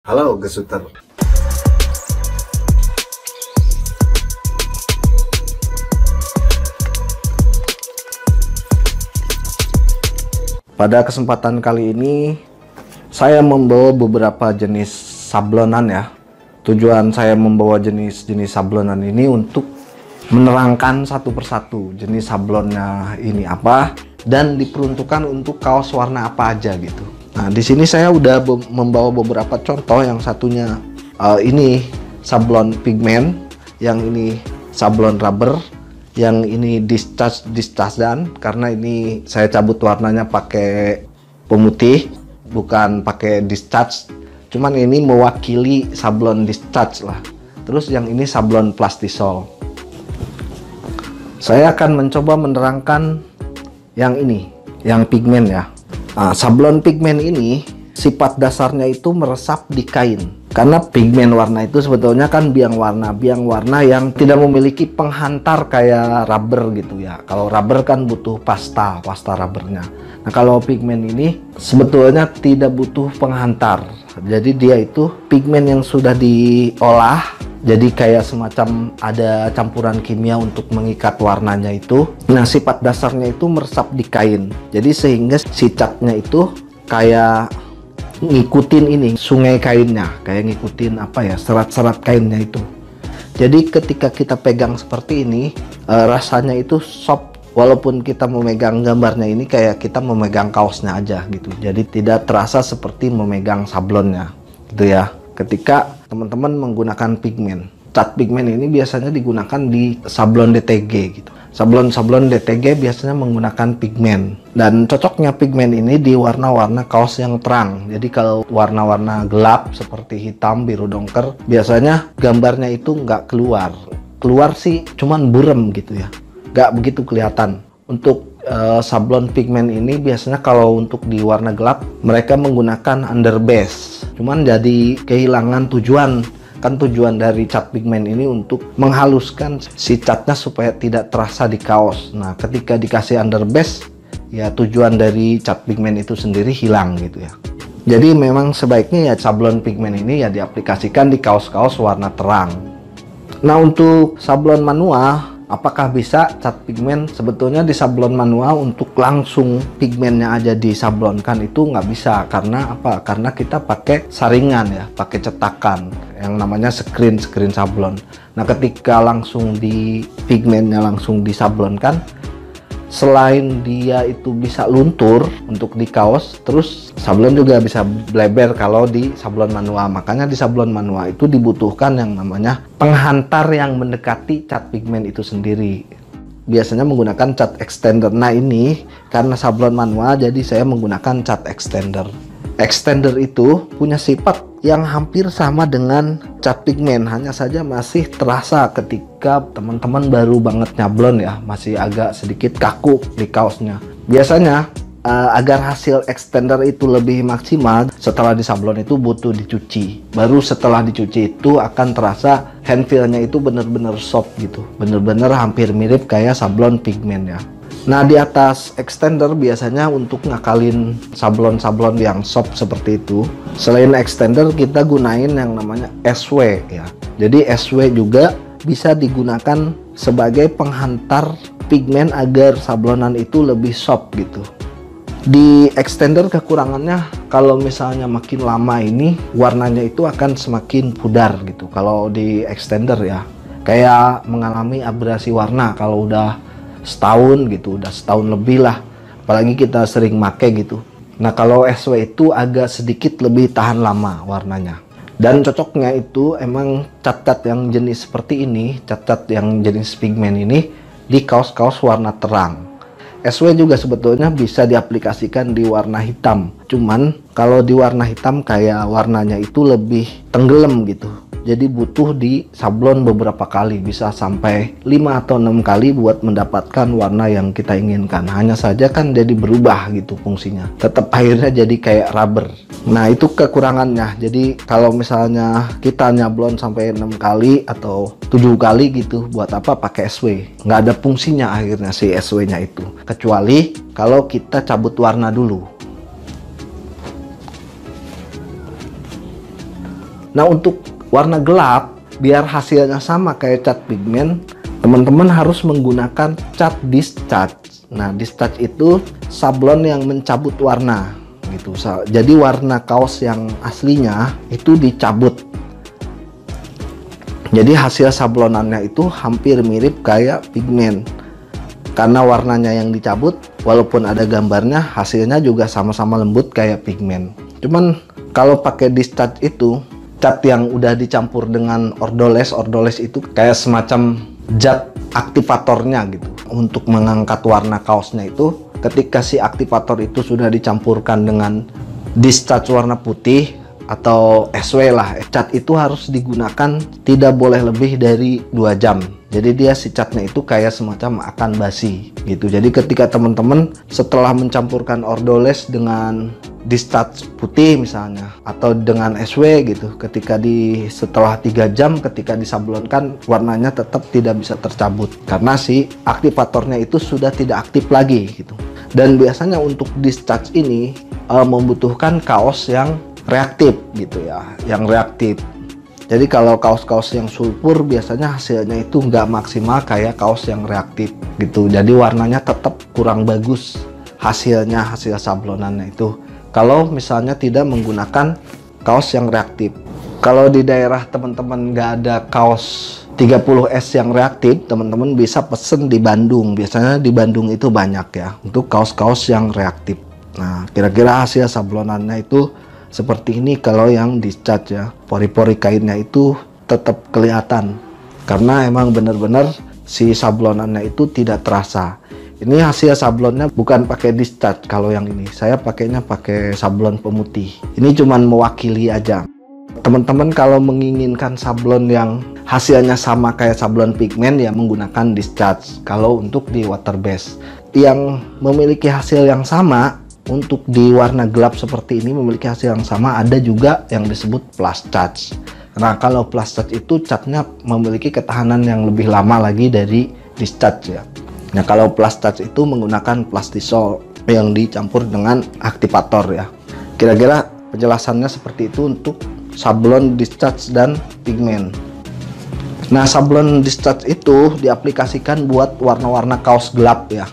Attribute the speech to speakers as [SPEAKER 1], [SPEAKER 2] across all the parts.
[SPEAKER 1] Halo Gesuter. Pada kesempatan kali ini saya membawa beberapa jenis sablonan ya. Tujuan saya membawa jenis-jenis sablonan ini untuk menerangkan satu persatu jenis sablonnya ini apa dan diperuntukkan untuk kaos warna apa aja gitu. Nah, di sini saya udah membawa beberapa contoh. Yang satunya ini sablon pigmen, yang ini sablon rubber, yang ini discharge dan karena ini saya cabut warnanya pakai pemutih, bukan pakai discharge. Cuman ini mewakili sablon discharge lah. Terus yang ini sablon plastisol. Saya akan mencoba menerangkan yang ini, yang pigmen ya. Nah, sablon pigmen ini sifat dasarnya itu meresap di kain. Karena pigmen warna itu sebetulnya kan biang warna yang tidak memiliki penghantar kayak rubber gitu ya. Kalau rubber kan butuh pasta rubbernya. Nah, kalau pigmen ini sebetulnya tidak butuh penghantar. Jadi dia itu pigmen yang sudah diolah, jadi kayak semacam ada campuran kimia untuk mengikat warnanya itu. Nah, sifat dasarnya itu meresap di kain. Jadi sehingga si catnya itu kayak ngikutin ini sungai kainnya, kayak ngikutin apa ya, serat-serat kainnya itu. Jadi ketika kita pegang seperti ini, rasanya itu soft. Walaupun kita memegang gambarnya ini kayak kita memegang kaosnya aja gitu. Jadi tidak terasa seperti memegang sablonnya gitu ya. Ketika teman-teman menggunakan pigmen, cat pigmen ini biasanya digunakan di sablon DTG gitu. Sablon-sablon DTG biasanya menggunakan pigmen, dan cocoknya pigmen ini di warna-warna kaos yang terang. Jadi kalau warna-warna gelap seperti hitam, biru dongker, biasanya gambarnya itu nggak keluar sih, cuman burem gitu ya, nggak begitu kelihatan. Untuk sablon pigmen ini biasanya kalau untuk di warna gelap mereka menggunakan underbase, cuman jadi kehilangan tujuan. Kan tujuan dari cat pigmen ini untuk menghaluskan si catnya supaya tidak terasa di kaos. Nah, ketika dikasih underbase, ya tujuan dari cat pigmen itu sendiri hilang gitu ya. Jadi memang sebaiknya ya sablon pigmen ini ya diaplikasikan di kaos-kaos warna terang. Nah, untuk sablon manual, apakah bisa cat pigmen? Sebetulnya di sablon manual untuk langsung pigmennya aja disablonkan itu nggak bisa. Karena apa? Karena kita pakai saringan ya, pakai cetakan yang namanya screen sablon. Nah, ketika langsung di pigmennya langsung disablonkan, selain dia itu bisa luntur untuk di kaos, terus sablon juga bisa bleber kalau di sablon manual. Makanya di sablon manual itu dibutuhkan yang namanya penghantar yang mendekati cat pigmen itu sendiri. Biasanya menggunakan cat extender. Nah, ini karena sablon manual jadi saya menggunakan cat extender. Extender itu punya sifat yang hampir sama dengan cat pigmen, hanya saja masih terasa ketika teman-teman baru banget nyablon ya, masih agak sedikit kaku di kaosnya. Biasanya agar hasil extender itu lebih maksimal, setelah disablon itu butuh dicuci. Baru setelah dicuci itu akan terasa hand feel-nya itu bener-bener soft gitu, bener-bener hampir mirip kayak sablon pigmen ya. Nah, di atas extender biasanya untuk ngakalin sablon-sablon yang soft seperti itu, selain extender kita gunain yang namanya SW ya. Jadi SW juga bisa digunakan sebagai penghantar pigmen agar sablonan itu lebih soft gitu. Di extender kekurangannya kalau misalnya makin lama ini warnanya itu akan semakin pudar gitu. Kalau di extender ya, kayak mengalami abrasi warna kalau udah setahun gitu, udah setahun lebih lah, apalagi kita sering make gitu. Nah, kalau SW itu agak sedikit lebih tahan lama warnanya, dan cocoknya itu emang cat-cat yang jenis seperti ini, cat-cat yang jenis pigmen ini di kaos-kaos warna terang. SW juga sebetulnya bisa diaplikasikan di warna hitam, cuman kalau di warna hitam kayak warnanya itu lebih tenggelam gitu. Jadi butuh di sablon beberapa kali, bisa sampai 5 atau 6 kali buat mendapatkan warna yang kita inginkan. Hanya saja kan jadi berubah gitu fungsinya. Tetap akhirnya jadi kayak rubber. Nah, itu kekurangannya. Jadi kalau misalnya kita nyablon sampai 6 kali atau 7 kali gitu, buat apa pakai SW? Nggak ada fungsinya akhirnya si SW-nya itu. Kecuali kalau kita cabut warna dulu. Nah, untuk warna gelap, biar hasilnya sama kayak cat pigmen, teman-teman harus menggunakan cat discharge. Nah, discharge itu sablon yang mencabut warna gitu. Jadi warna kaos yang aslinya itu dicabut. Jadi hasil sablonannya itu hampir mirip kayak pigmen. Karena warnanya yang dicabut, walaupun ada gambarnya, hasilnya juga sama-sama lembut kayak pigmen. Cuman kalau pakai discharge itu, cat yang udah dicampur dengan ordoles itu kayak semacam zat aktivatornya gitu. Untuk mengangkat warna kaosnya itu, ketika si aktivator itu sudah dicampurkan dengan discharge warna putih atau SW lah, cat itu harus digunakan tidak boleh lebih dari 2 jam. Jadi dia si catnya itu kayak semacam akan basi gitu. Jadi ketika teman-teman setelah mencampurkan ordoles dengan discharge putih misalnya atau dengan SW gitu, ketika setelah 3 jam ketika disablonkan, warnanya tetap tidak bisa tercabut karena si aktivatornya itu sudah tidak aktif lagi gitu. Dan biasanya untuk discharge ini membutuhkan kaos yang reaktif gitu ya, yang reaktif. Jadi kalau kaos-kaos yang sulfur biasanya hasilnya itu nggak maksimal kayak kaos yang reaktif gitu. Jadi warnanya tetap kurang bagus hasil sablonannya itu kalau misalnya tidak menggunakan kaos yang reaktif. Kalau di daerah teman-teman nggak ada kaos 30S yang reaktif, teman-teman bisa pesen di Bandung. Biasanya di Bandung itu banyak ya untuk kaos-kaos yang reaktif. Nah, kira-kira hasil sablonannya itu seperti ini. Kalau yang discharge ya, pori-pori kainnya itu tetap kelihatan karena emang benar-benar si sablonannya itu tidak terasa. Ini hasil sablonnya bukan pakai discharge. Kalau yang ini saya pakainya pakai sablon pemutih. Ini cuman mewakili aja. Teman-teman kalau menginginkan sablon yang hasilnya sama kayak sablon pigmen ya menggunakan discharge. Kalau untuk di water base yang memiliki hasil yang sama, untuk di warna gelap seperti ini memiliki hasil yang sama, ada juga yang disebut plus charge. Nah, kalau plus charge itu catnya memiliki ketahanan yang lebih lama lagi dari discharge ya. Nah, kalau plus charge itu menggunakan plastisol yang dicampur dengan aktivator ya. Kira-kira penjelasannya seperti itu untuk sablon discharge dan pigmen. Nah, sablon discharge itu diaplikasikan buat warna-warna kaos gelap ya.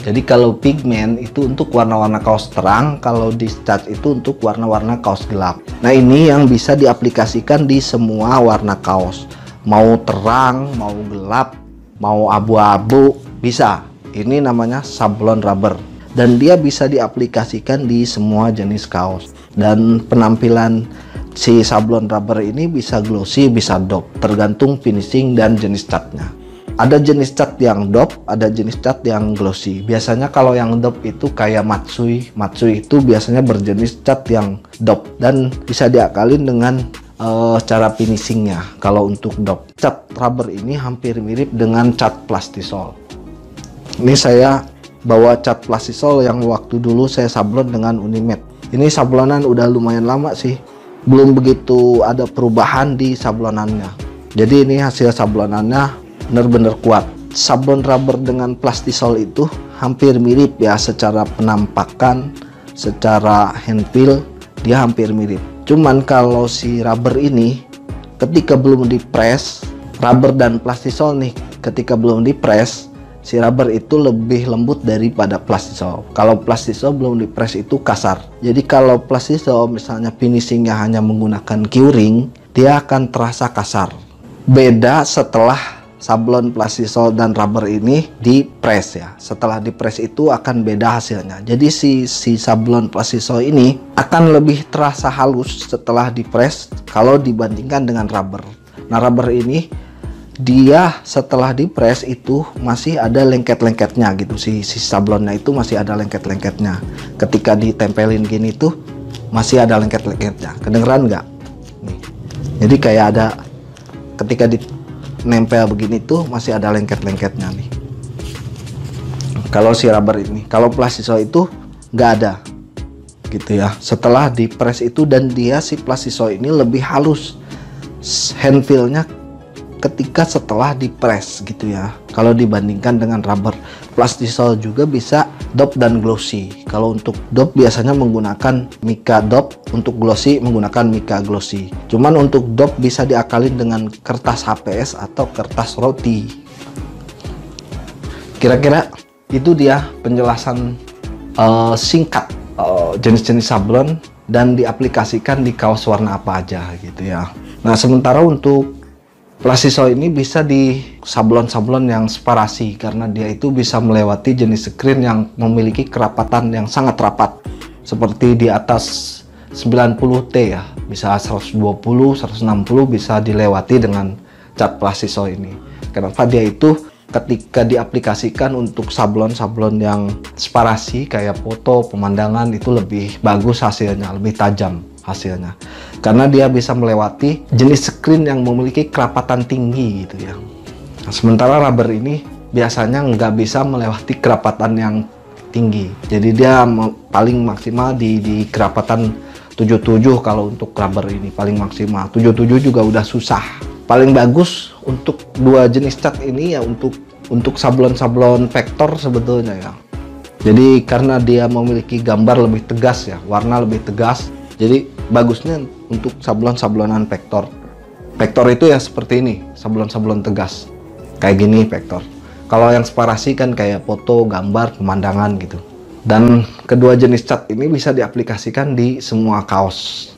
[SPEAKER 1] Jadi kalau pigmen itu untuk warna-warna kaos terang, kalau discharge itu untuk warna-warna kaos gelap. Nah, ini yang bisa diaplikasikan di semua warna kaos. Mau terang, mau gelap, mau abu-abu, bisa. Ini namanya sablon rubber. Dan dia bisa diaplikasikan di semua jenis kaos. Dan penampilan si sablon rubber ini bisa glossy, bisa dope, tergantung finishing dan jenis catnya. Ada jenis cat yang dope, ada jenis cat yang glossy. Biasanya kalau yang dope itu kayak matsui. Matsui itu biasanya berjenis cat yang dope dan bisa diakalin dengan cara finishingnya. Kalau untuk dope, cat rubber ini hampir mirip dengan cat plastisol. Ini saya bawa cat plastisol yang waktu dulu saya sablon dengan Unimed. Ini sablonan udah lumayan lama sih, belum begitu ada perubahan di sablonannya. Jadi ini hasil sablonannya benar-benar kuat. Sablon rubber dengan plastisol itu hampir mirip ya, secara penampakan, secara hand feel dia hampir mirip. Cuman kalau si rubber ini ketika belum dipres, rubber dan plastisol nih ketika belum dipres, si rubber itu lebih lembut daripada plastisol. Kalau plastisol belum dipres itu kasar. Jadi kalau plastisol misalnya finishingnya hanya menggunakan curing, dia akan terasa kasar. Beda setelah sablon plastisol dan rubber ini dipres ya. Setelah dipres itu akan beda hasilnya. Jadi si sablon plastisol ini akan lebih terasa halus setelah dipres kalau dibandingkan dengan rubber. Nah, rubber ini dia setelah dipres itu masih ada lengket-lengketnya gitu. Si sablonnya itu masih ada lengket-lengketnya. Ketika ditempelin gini tuh masih ada lengket-lengketnya. Kedengeran nggak? Nih. Jadi kayak ada ketika nempel begini tuh masih ada lengket-lengketnya nih. Kalau si rubber ini, kalau plastisol itu nggak ada gitu ya. Setelah dipres itu, dan dia si plastisol ini lebih halus hand feel-nya ketika setelah dipres gitu ya. Kalau dibandingkan dengan rubber, plastisol juga bisa Dope dan glossy. Kalau untuk dope biasanya menggunakan mica dope, untuk glossy menggunakan mica glossy. Cuman untuk dope bisa diakalin dengan kertas HPS atau kertas roti. Kira-kira itu dia penjelasan singkat jenis-jenis sablon dan diaplikasikan di kaos warna apa aja gitu ya. Nah, sementara untuk Plasiso ini bisa di sablon-sablon yang sparasi karena dia itu bisa melewati jenis screen yang memiliki kerapatan yang sangat rapat seperti di atas 90T ya, bisa 120, 160 bisa dilewati dengan cat Plasiso ini. Kenapa dia itu ketika diaplikasikan untuk sablon-sablon yang sparasi kayak foto, pemandangan itu lebih bagus hasilnya, lebih tajam hasilnya karena dia bisa melewati jenis screen yang memiliki kerapatan tinggi gitu ya. Nah, sementara rubber ini biasanya nggak bisa melewati kerapatan yang tinggi, jadi dia paling maksimal di kerapatan 77. Kalau untuk rubber ini paling maksimal 77 juga udah susah. Paling bagus untuk dua jenis cat ini ya untuk sablon-sablon vektor sebetulnya ya. Jadi karena dia memiliki gambar lebih tegas ya, warna lebih tegas, jadi bagusnya untuk sablon-sablonan vektor. Vektor itu ya seperti ini, sablon-sablon tegas. Kayak gini vektor. Kalau yang sparasi kan kayak foto, gambar, pemandangan gitu. Dan kedua jenis cat ini bisa diaplikasikan di semua kaos.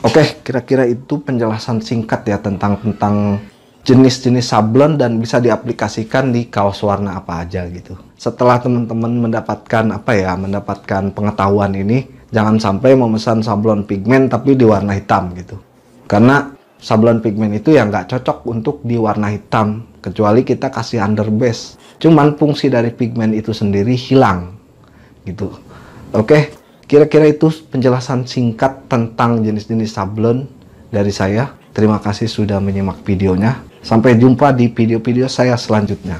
[SPEAKER 1] Oke, kira-kira itu penjelasan singkat ya tentang jenis-jenis sablon dan bisa diaplikasikan di kaos warna apa aja gitu. Setelah teman-teman mendapatkan pengetahuan ini, jangan sampai memesan sablon pigmen tapi di warna hitam gitu. Karena sablon pigmen itu ya nggak cocok untuk di warna hitam, kecuali kita kasih underbase. Cuman fungsi dari pigmen itu sendiri hilang gitu. Oke, kira-kira itu penjelasan singkat tentang jenis-jenis sablon dari saya. Terima kasih sudah menyimak videonya. Sampai jumpa di video-video saya selanjutnya.